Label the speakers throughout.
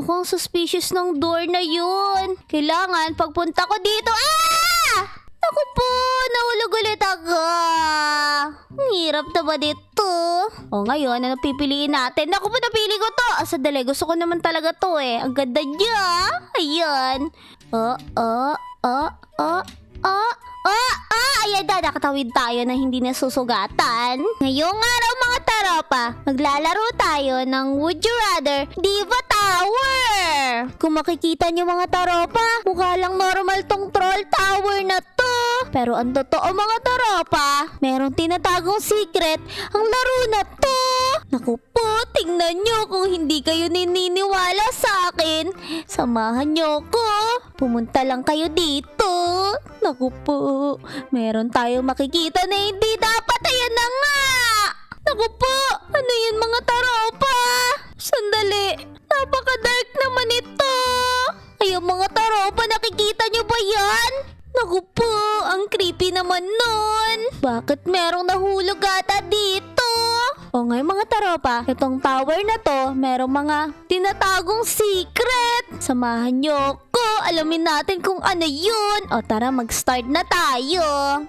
Speaker 1: Naku, ang suspicious ng door na yun. Kailangan pagpunta ko dito. Naku po, nahulog ulit ako. Ang hirap na ba dito? O ngayon, ano pipiliin natin? Naku po, napili ko to. Sadali, gusto ko naman talaga to eh. Ang ganda niya. Ayan. Ayan na, nakatawid tayo na hindi nasusugatan. Ngayong araw mga taropa, maglalaro tayo ng Would You Rather Diva Tower. Kung makikita niyo mga taropa, mukha lang normal tong troll tower na to. Pero ang totoo mga taropa, merong tinatagong secret ang laro na to. Naku po, tingnan nyo kung hindi kayo nininiwala sa akin. Samahan nyo ko. Pumunta lang kayo dito. Naku po, meron tayong makikita na hindi dapat. Ayan na nga. Naku po, ano yun mga taropa? Sandali, napaka-dark naman ito. Ayun mga taropa, nakikita nyo ba yan? Naku po, ang creepy naman nun. Bakit merong nahulog ata dito? O ngayon mga taropa, itong tower na to, merong mga tinatagong secret. Samahan nyo ko, alamin natin kung ano yun. O tara, mag-start na tayo.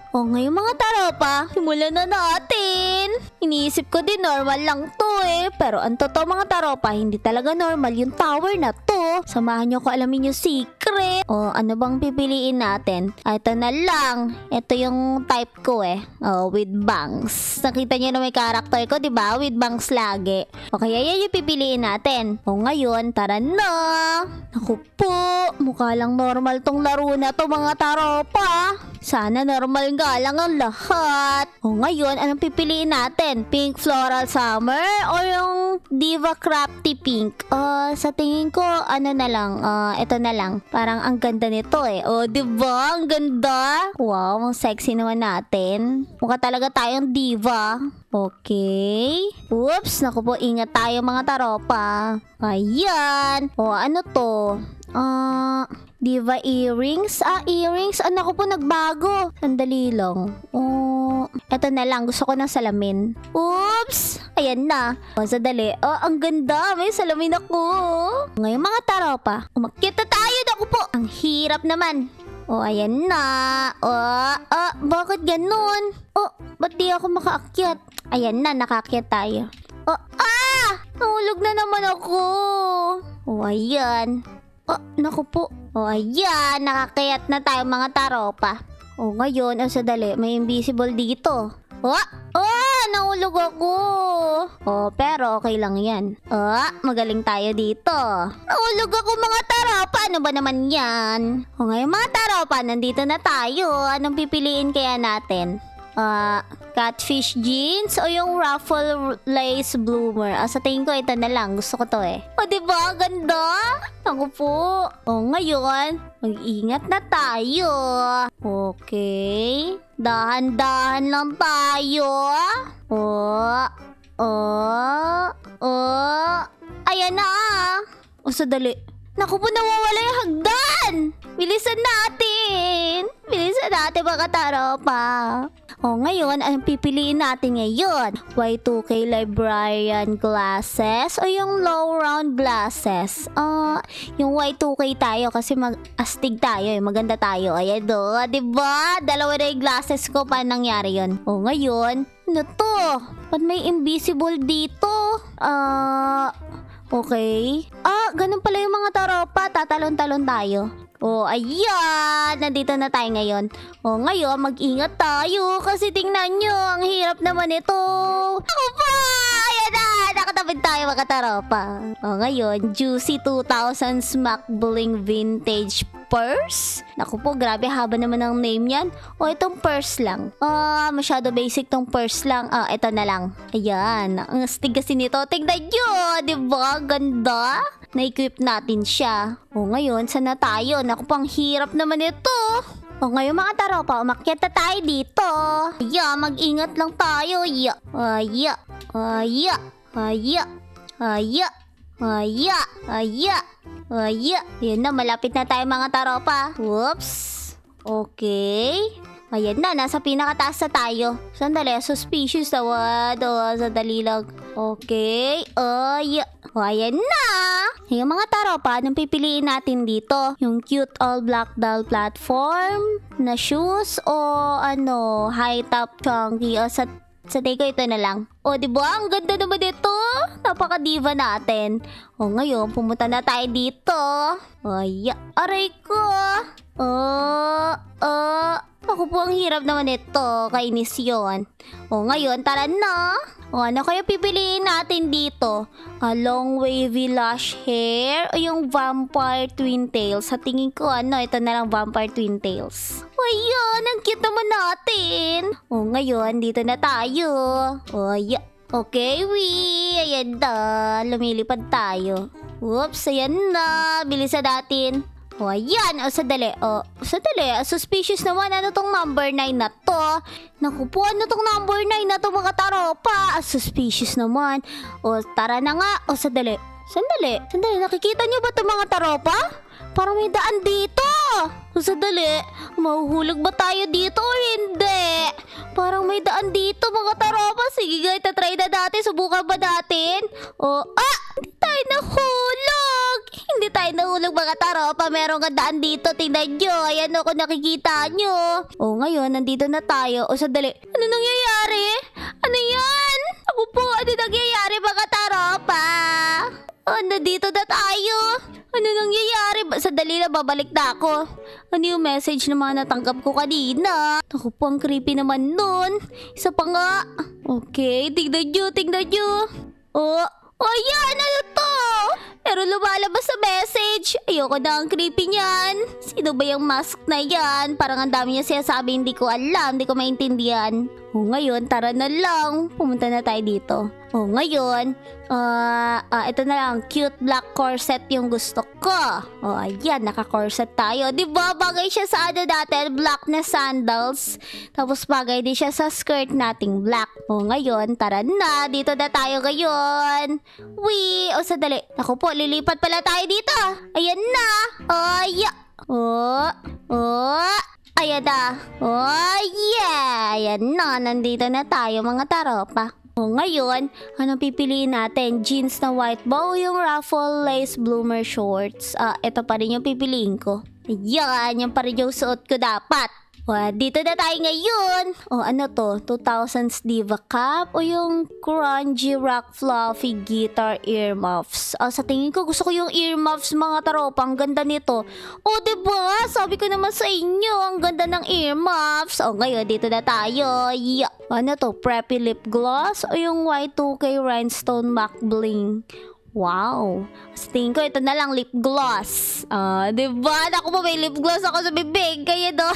Speaker 1: O ngayon mga taropa, simulan na natin. Iniisip ko din normal lang to eh. Pero ang totoo mga taropa, hindi talaga normal yung tower na to. Samahan nyo ko alamin yung secret. O ano bang pipiliin natin? Ito na lang. Ito yung type ko eh. With bangs. Nakita nyo na may character ko, diba? With bangs lagi. O kaya yan yung pipiliin natin. O ngayon, tara na. Naku po, mukha lang normal tong laro na to mga taropa. Sana normal nga lang ang lahat. O ngayon, anong pipiliin natin? Pink Floral Summer o yung Diva Crafty Pink? Sa tingin ko, ano na lang, ito na lang. Parang ang ganda nito eh. O, diba? Ang ganda. Wow, ang sexy naman natin. Mukha talaga tayong diva. Okay. Oops, naku po, ingat tayo mga taropa. Ayan. O, ano to? Diva earrings? Earrings. Naku po, nagbago. Sandali lang. Eto na lang. Gusto ko ng salamin. Oops! Ayan na. Sandali. Ang ganda. May salamin ako. Ngayon mga taropa, umakyat na tayo. Naku po. Ang hirap naman. Ayan na. Bakit ganun? Ba't di ako makaakyat? Ayan na, nakaakyat tayo. Nahulog na naman ako. Ayan. Naku po. Ayan, nakakayat na tayo mga taropa. Ngayon, sandali, may invisible dito. Nahulog ako. Pero okay lang yan. Magaling tayo dito. Nahulog ako mga taropa. Ano ba naman yan? Ngayon mga taropa, nandito na tayo. Anong pipiliin kaya natin? Catfish jeans o yung ruffle lace bloomer? Sa tingin ko ito na lang. Gusto ko to eh. Diba? Ganda. Ako po. Ngayon, mag-ingat na tayo. Okay. Dahan-dahan lang tayo. Ayan na. Sandali. Naku po, nawawala yung hagdan. Bilisan natin. Bilisan natin mga taropa. Ngayon, anong pipiliin natin ngayon? Y2K librarian glasses o yung low round glasses? Yung Y2K tayo kasi astig tayo eh. Maganda tayo. Ayan do, diba? Dalawa na yung glasses ko. Paano nangyari yun? Ngayon, ano to? Ba't may invisible dito? Okay. Ganun pala yung mga taropa. Tatalon-talon tayo. Ayan. Nandito na tayo ngayon. Ngayon, mag-ingat tayo. Kasi tingnan nyo, ang hirap naman ito. Ako pa! Ayan na! Nakatapid tayo mga taropa. Ngayon, Juicy 2000 Smack Bling Vintage Purse. Naku po, grabe haba naman ang name yan. Itong purse lang. Masyado basic tong purse lang. Ito na lang. Ayan. Ang astig kasi nito. Tingnan nyo! Diba? Ganda. Na-equip natin siya. Ngayon, saan na tayo? Naku, pang hirap naman ito. Ngayon mga taropa, umakyat na tayo dito. Mag-ingat lang tayo. Yan na, malapit na tayo mga taropa. Whoops. Okay. Ayan na, nasa pinakataas na tayo. Sandali, suspicious naman. Sandali lang. Okay, ayan na. Yung mga taropa, anong pipiliin natin dito? Yung cute all black doll platform na shoes o high top chunky o sa tingin ko ito na lang. Diba? Ang ganda naman dito. Napaka-diva natin. Ngayon, pumunta na tayo dito. Aray ko. Ako po, ang hirap naman ito. Kainis yun. Ngayon, tara na. Ano kaya pipiliin natin dito? Long wavy lush hair o yung vampire twin tails? Sa tingin ko, ito na lang vampire twin tails. Ayan, ang cute naman natin. Ngayon, dito na tayo. Okay, ayan na. Lumilipad tayo. Oops, ayan na. Bilisan natin. Ayan. Sandali. Suspicious naman. Ano tong number 9 na to? Naku po, ano tong number 9 na to mga taropa? Suspicious naman. Tara na nga. Sandali. Nakikita niyo ba to mga taropa? Parang may daan dito. Sandali. Mahuhulog ba tayo dito o hindi? Parang may daan dito mga taropa. Sige guys, tatry na natin. Subukan ba natin? Hindi tayo nahulog mga taropa. Meron nga daan dito. Tingnan nyo. Ayan kung nakikita nyo. Ngayon, nandito na tayo. Sandali. Ano nangyayari? Ano yan? Ako po, ano nangyayari mga taropa? Nandito na tayo. Ano nangyayari? Sandali na, babalik na ako. Ano yung message na mga natanggap ko kanina? Ako po, ang creepy naman nun. Isa pa nga. Okay, tingnan nyo. Ayan, ano to? Pero lumalabas sa message. Ayoko na, ang creepy niyan. Sino ba yung mask na yan? Parang ang dami niya sinasabi, hindi ko alam, hindi ko maintindihan. Ngayon, tara na lang. Pumunta na tayo dito. Ngayon, ito na lang, cute black corset yung gusto ko. Ayan, naka-corset tayo. Diba, bagay siya sa natin, black na sandals. Tapos bagay din siya sa skirt nating black. Ngayon, tara na. Dito na tayo ngayon. Sandali. Naku po, lilipat pala tayo dito. Ayan na. Ayan na. Yeah. Ayan na, nandito na tayo mga taropa. Ngayon, anong pipiliin natin? Jeans na white bow, yung ruffle lace bloomer shorts. Ito pa rin yung pipiliin ko. Ayan, yan pa rin yung suot ko dapat. Dito na tayo ngayon. Ano to? 2000s Diva Cap o yung grungy rock fluffy guitar earmuffs? Sa tingin ko, gusto ko yung earmuffs mga taropa. Ang ganda nito. Diba? Sabi ko naman sa inyo, ang ganda ng earmuffs. Ngayon, dito na tayo. Ano to? Preppy lip gloss o yung Y2K rhinestone MAC bling? Wow. Sa tingin ko, ito na lang lip gloss. Diba? Naku po, may lip gloss ako sa bibig. Kaya do.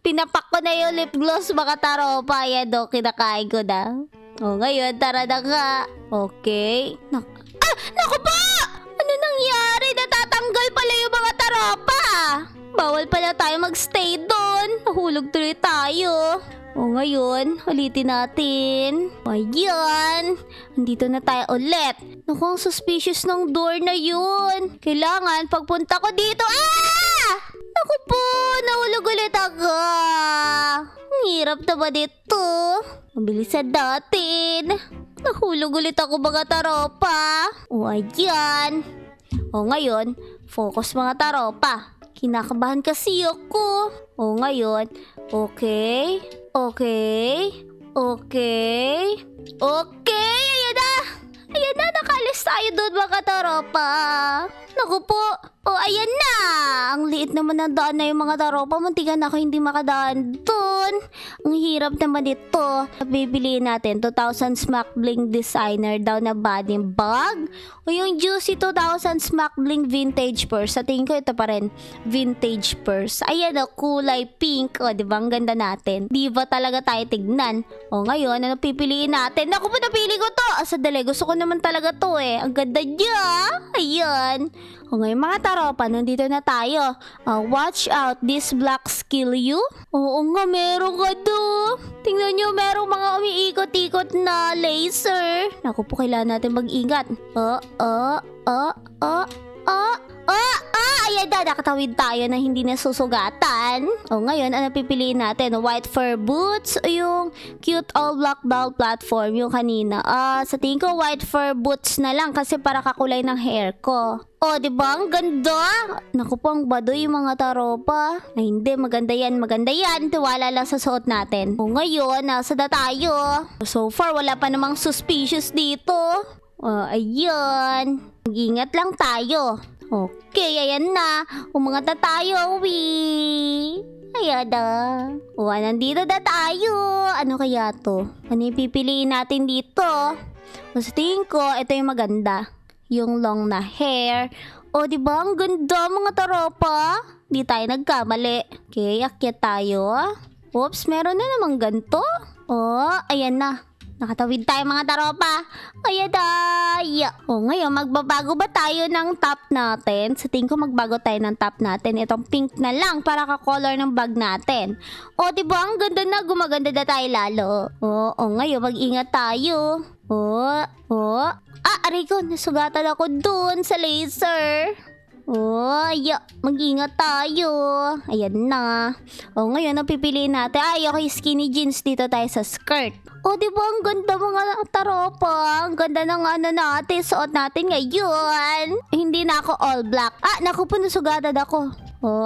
Speaker 1: Pinapak ko na yung lip gloss mga taropa. Yan do, kinakain ko na. Ngayon, tara na nga. Okay. Naku po! Ano nangyari? Natatanggal pala yung mga taropa. Bawal pala tayo magstay doon. Nahulog tuloy tayo. Ngayon, ulitin natin. Ayan. Andito na tayo ulit. Naku, ang suspicious ng door na yun. Kailangan, pagpunta ko dito. Naku po, nahulog ulit ako. Ang hirap na ba dito? Mabilisan natin. Nahulog ulit ako mga taropa. Ayan. Ngayon, focus mga taropa. Kinakabahan kasi ako. Ngayon, okay. Ayan na, nakalis tayo doon mga taropa. Naku po. Ayan na. Ang liit naman ng daan na yung mga taropa. Muntikan ako hindi makadaan doon. Ang hirap naman ito. Bibiliin natin 2000 Smack Bling Designer daw na body bag. O yung Juicy 2000 Smack Bling Vintage Purse. Sa tingin ko ito pa rin. Vintage Purse. Ayan kulay pink. Diba ang ganda natin? Diva talaga tayo tignan. Ngayon, ano pipiliin natin? Naku po, napili ko to. Sandali, gusto ko naman talaga to Ang ganda niya. Ayan. Ngayon mga taropa, nandito na tayo. Watch out, this block skill you? Oo nga, meron ka do. Tingnan nyo, merong mga umiikot-ikot na laser. Naku po, kailangan natin mag-ingat. Ayan Eda, nakatawid tayo na hindi nasusugatan. O ngayon, ano pipiliin natin? White fur boots o yung cute all black doll platform yung kanina? Sa tingin ko white fur boots na lang kasi para kakulay ng hair ko. O, di ba? Ang ganda! Naku po, ang baduy yung mga taropa. Ay, hindi. Maganda yan, maganda yan. Tiwala lang sa suot natin. O, ngayon, nasa na tayo. So far, wala pa namang suspicious dito. Ayan. Mag-ingat lang tayo. Okay, ayan na. Umangat na tayo, Ayan na. Nandito na tayo. Ano kaya to? Ano yung pipiliin natin dito? Sa tingin ko, ito yung maganda. Yung long na hair. Diba? Ang ganda, mga taropa. Di tayo nagkamali. Okay, akyat tayo. Oops, meron na namang ganito. Ayan na. Nakatawid tayo, mga taropa. Ayan na. Ngayon, magbabago ba tayo ng top natin? Sa tingin ko, magbago tayo ng top natin. Itong pink na lang para ka-color ng bag natin. Diba? Ang ganda na. Gumaganda na tayo lalo. Ngayon, mag-ingat tayo. Aray ko, nasugatan ako dun sa laser. Mag-ingat tayo. Ayan na. Ngayon, ang pipiliin natin. Okay, skinny jeans. Dito tayo sa skirt. Diba? Ang ganda, mga taropa. Ang ganda ng natin. Suot natin ngayon. Hindi na ako all black. Naku po, nasugatan ako.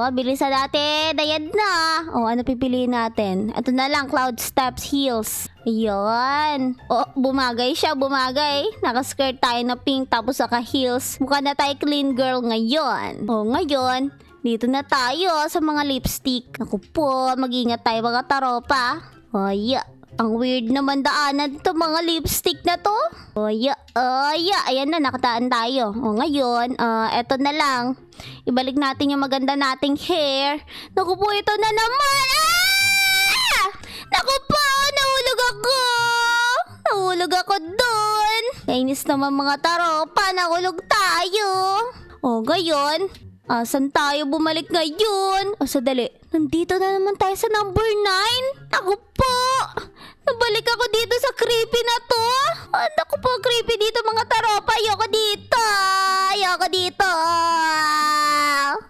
Speaker 1: Bilisan natin. Ayan na. Ano pipiliin natin? Ito na lang, Cloud Steps Heels. Ayan. Bumagay siya, bumagay. Naka-skirt tayo na pink tapos naka-heels. Mukha na tayo clean girl ngayon. Ngayon, dito na tayo sa mga lipstick. Naku po, mag-ingat tayo, mga taropa. Ang weird naman daanan to, mga lipstick na to. Ayan na, nakataan tayo. Ngayon, eto na lang. Ibalik natin yung maganda nating hair. Naku po, ito na naman. Naku po, nahulog ako. Nahulog ako dun. Kainis naman, mga taropa, nahulog tayo. Ngayon, saan tayo bumalik ngayon? Sadali. Nandito na naman tayo sa number 9. Naku po! Nabalik ako dito sa creepy na to. Naku po, creepy dito, mga taro.